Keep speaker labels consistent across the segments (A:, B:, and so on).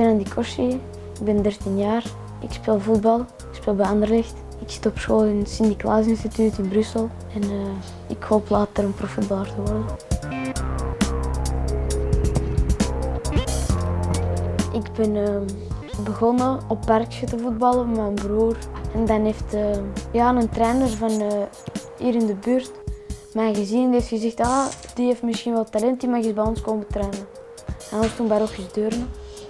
A: ben Andy Koshi, ik ben 13 jaar, ik speel voetbal, ik speel bij Anderlecht. Ik zit op school in het Sint-Niklaas Instituut in Brussel en ik hoop later een profvoetballer te worden. Ik ben begonnen op parkje te voetballen met mijn broer. En dan heeft een trainer van hier in de buurt mij gezien en heeft gezegd, die heeft misschien wel talent, die mag eens bij ons komen trainen. En dat was toen bij Rochus Deurne.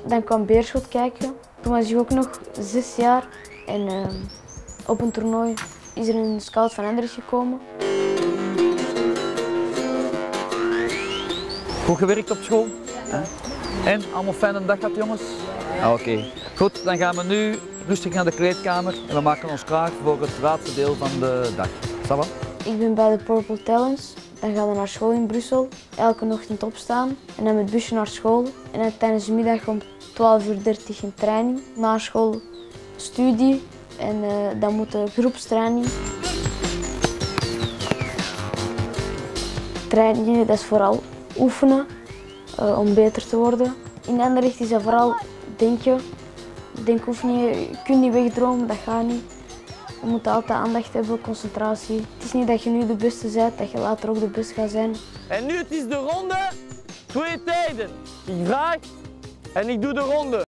A: Dan kwam Beerschot kijken. Toen was ik ook nog 6 jaar en op een toernooi is er een scout van Anderlecht gekomen.
B: Goed gewerkt op school? Ja. En allemaal fijne dag gehad, jongens? Oké. Goed, dan gaan we nu rustig naar de kleedkamer en we maken ons klaar voor het laatste deel van de dag. Ça va?
A: Ik ben bij de Purple Talents. Dan gaan we naar school in Brussel. Elke ochtend opstaan en dan met busje naar school. En dan tijdens de middag om 12:30 een training. Na school studie en dan moet de groepstraining. Trainingen, dat is vooral oefenen om beter te worden. In Anderlecht is dat vooral denken. Denkoefeningen, je kunt niet wegdromen, dat gaat niet. Je moet altijd aandacht hebben, concentratie. Het is niet dat je nu de beste bent, dat je later ook de beste gaat zijn.
C: En nu het is de ronde, 2 tijden. Ik vraag en ik doe de ronde.